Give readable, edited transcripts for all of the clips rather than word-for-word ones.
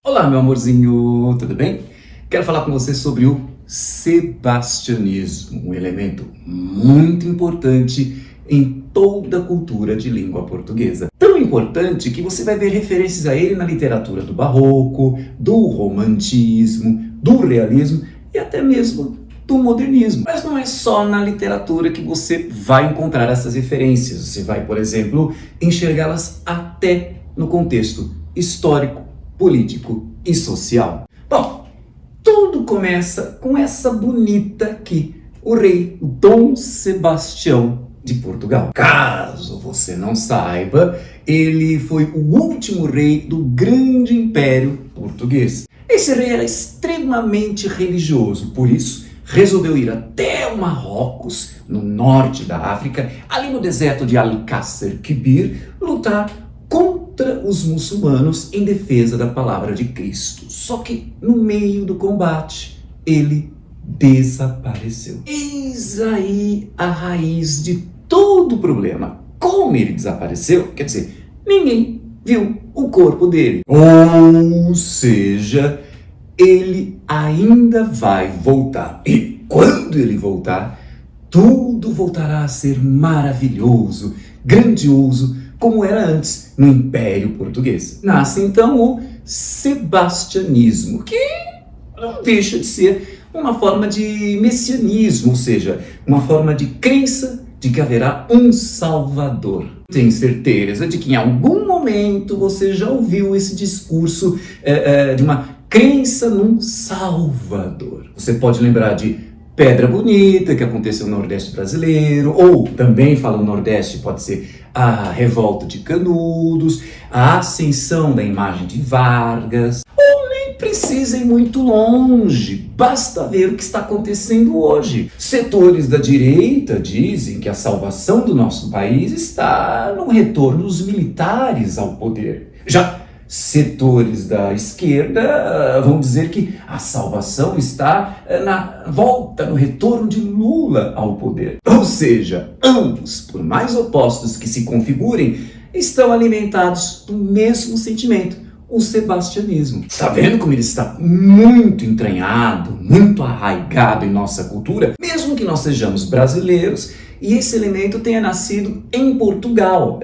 Olá, meu amorzinho, tudo bem? Quero falar com você sobre o sebastianismo, um elemento muito importante em toda a cultura de língua portuguesa. Tão importante que você vai ver referências a ele na literatura do barroco, do romantismo, do realismo e até mesmo do modernismo. Mas não é só na literatura que você vai encontrar essas referências. Você vai, por exemplo, enxergá-las até no contexto histórico, político e social. Bom, tudo começa com essa bonita aqui, o rei Dom Sebastião de Portugal. Caso você não saiba, ele foi o último rei do grande império português. Esse rei era extremamente religioso, por isso resolveu ir até o Marrocos, no norte da África, ali no deserto de Alcácer Quibir, lutar contra os muçulmanos em defesa da palavra de Cristo. Só que no meio do combate, ele desapareceu. Eis aí a raiz de todo o problema. Como ele desapareceu, quer dizer, ninguém viu o corpo dele. Ou seja, ele ainda vai voltar. E quando ele voltar, tudo voltará a ser maravilhoso, grandioso, como era antes no Império Português. Nasce então o sebastianismo, que não deixa de ser uma forma de messianismo, ou seja, uma forma de crença de que haverá um Salvador. Tenho certeza de que em algum momento você já ouviu esse discurso de uma crença num Salvador. Você pode lembrar de Pedra Bonita, que aconteceu no Nordeste brasileiro, ou também, falando Nordeste, pode ser a Revolta de Canudos, a ascensão da imagem de Vargas, ou nem precisa ir muito longe, basta ver o que está acontecendo hoje. Setores da direita dizem que a salvação do nosso país está no retorno dos militares ao poder. Já setores da esquerda vão dizer que a salvação está na volta, no retorno de Lula ao poder. Ou seja, ambos, por mais opostos que se configurem, estão alimentados do mesmo sentimento, o sebastianismo. Está vendo como ele está muito entranhado, muito arraigado em nossa cultura, mesmo que nós sejamos brasileiros e esse elemento tenha nascido em Portugal,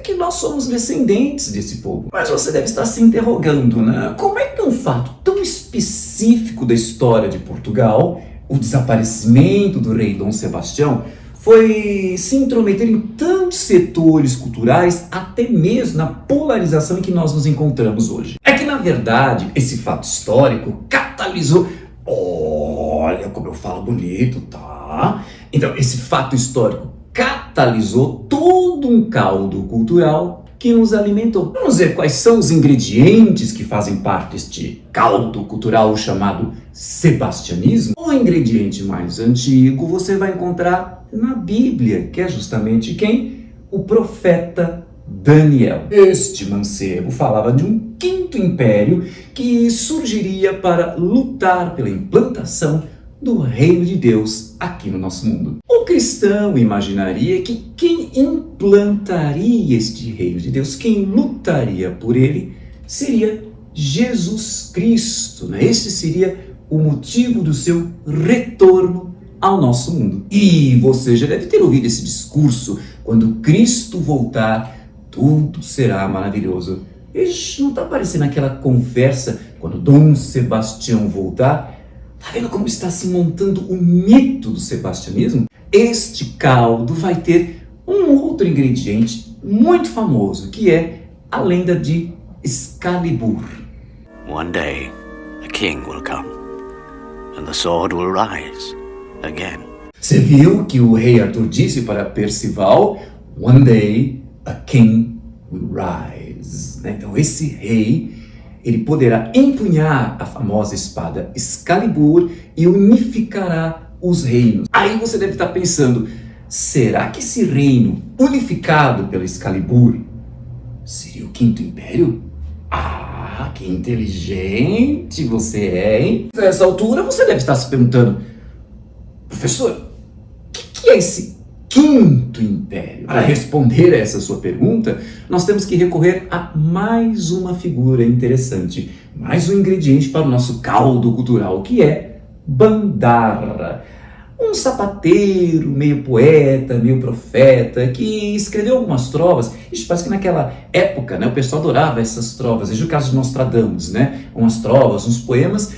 que nós somos descendentes desse povo. Mas você deve estar se interrogando, né? Como é que um fato tão específico da história de Portugal, o desaparecimento do rei Dom Sebastião, foi se intrometer em tantos setores culturais, até mesmo na polarização em que nós nos encontramos hoje? É que, na verdade, esse fato histórico catalisou... Olha como eu falo bonito, tá? Então, esse fato histórico catalisou todo um caldo cultural que nos alimentou. Vamos ver quais são os ingredientes que fazem parte deste caldo cultural chamado sebastianismo? O ingrediente mais antigo você vai encontrar na Bíblia, que é justamente quem? O profeta Daniel. Este mancebo falava de um quinto império que surgiria para lutar pela implantação do reino de Deus aqui no nosso mundo. O cristão imaginaria que quem implantaria este reino de Deus, quem lutaria por ele, seria Jesus Cristo, né? Este seria o motivo do seu retorno ao nosso mundo. E você já deve ter ouvido esse discurso: quando Cristo voltar, tudo será maravilhoso. Ixi, não está parecendo aquela conversa quando Dom Sebastião voltar? Está vendo como está se montando o mito do sebastianismo? Este caldo vai ter um outro ingrediente muito famoso, que é a lenda de Excalibur. One day, a king will come, and the sword will rise again. Você viu que o rei Arthur disse para Percival, one day a king will rise. Então esse rei, ele poderá empunhar a famosa espada Excalibur e unificará os reinos. Aí você deve estar pensando, será que esse reino unificado pela Excalibur seria o Quinto Império? Ah, que inteligente você é, hein? Nessa altura você deve estar se perguntando, professor, o que é esse Quinto Império? Para responder a essa sua pergunta, nós temos que recorrer a mais uma figura interessante, mais um ingrediente para o nosso caldo cultural, que é Bandara. Um sapateiro, meio poeta, meio profeta, que escreveu algumas trovas. Isso parece que naquela época, né, o pessoal adorava essas trovas. Veja o caso de Nostradamus, né? Umas trovas, uns poemas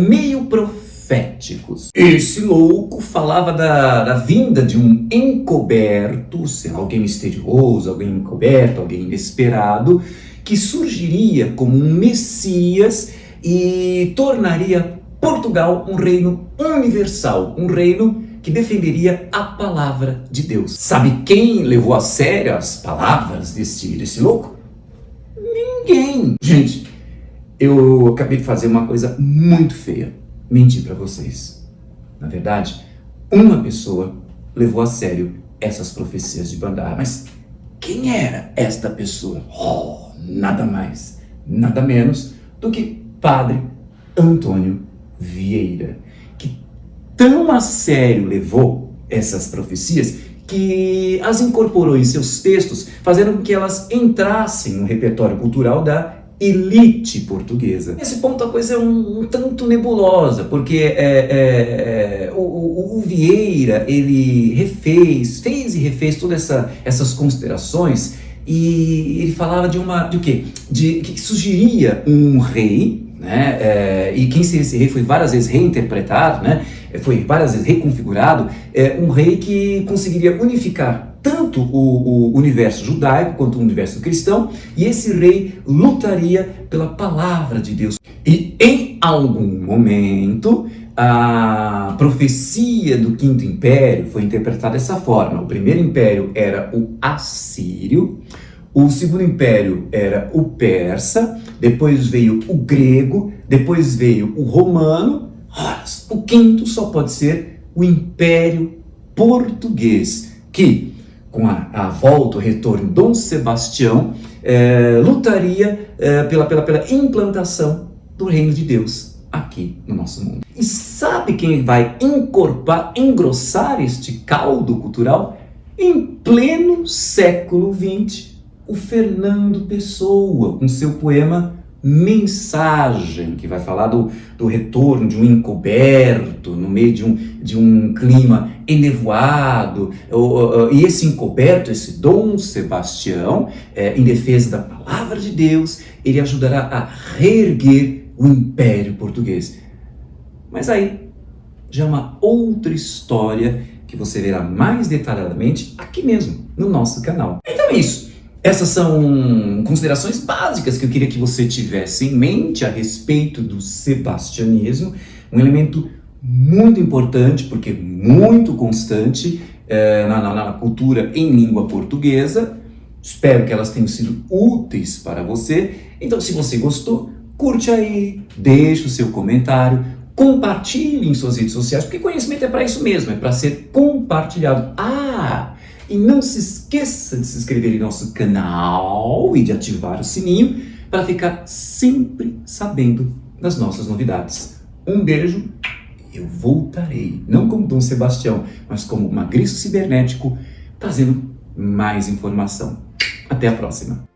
meio proféticos. Esse louco falava da vinda de um encoberto, alguém misterioso, alguém encoberto, alguém inesperado, que surgiria como um Messias e tornaria Portugal um reino universal, um reino que defenderia a palavra de Deus. Sabe quem levou a sério as palavras desse louco? Ninguém. Gente, eu acabei de fazer uma coisa muito feia. Mentir para vocês. Na verdade, uma pessoa levou a sério essas profecias de Bandara. Mas quem era esta pessoa? Oh, nada mais, nada menos do que Padre Antônio Vieira, que tão a sério levou essas profecias que as incorporou em seus textos, fazendo com que elas entrassem no repertório cultural da elite portuguesa. Nesse ponto a coisa é um tanto nebulosa, porque o Vieira, ele fez e refez todas essas considerações, e ele falava de o quê? De que surgiria um rei, né? E quem seria esse rei foi várias vezes reinterpretado, né? Foi várias vezes reconfigurado, um rei que conseguiria unificar tanto o universo judaico quanto o universo cristão, e esse rei lutaria pela palavra de Deus. E em algum momento, a profecia do Quinto Império foi interpretada dessa forma. O primeiro império era o assírio, o segundo império era o persa, depois veio o grego, depois veio o romano. Ora, o quinto só pode ser o Império Português, que, com a volta, o retorno de Dom Sebastião, lutaria pela implantação do reino de Deus aqui no nosso mundo. E sabe quem vai engrossar este caldo cultural? Em pleno século XX, o Fernando Pessoa, com seu poema Mensagem, que vai falar do retorno de um encoberto no meio de um clima enevoado, e esse encoberto, esse Dom Sebastião, em defesa da palavra de Deus, ele ajudará a reerguer o Império Português. Mas aí já é uma outra história que você verá mais detalhadamente aqui mesmo, no nosso canal. Então é isso. Essas são considerações básicas que eu queria que você tivesse em mente a respeito do sebastianismo, um elemento muito importante, porque muito constante na cultura em língua portuguesa. Espero que elas tenham sido úteis para você. Então, se você gostou, curte aí, deixe o seu comentário, compartilhe em suas redes sociais, porque conhecimento é para isso mesmo, é para ser compartilhado. E não se esqueça de se inscrever em nosso canal e de ativar o sininho para ficar sempre sabendo das nossas novidades. Um beijo, eu voltarei, não como Dom Sebastião, mas como magriço cibernético, trazendo mais informação. Até a próxima!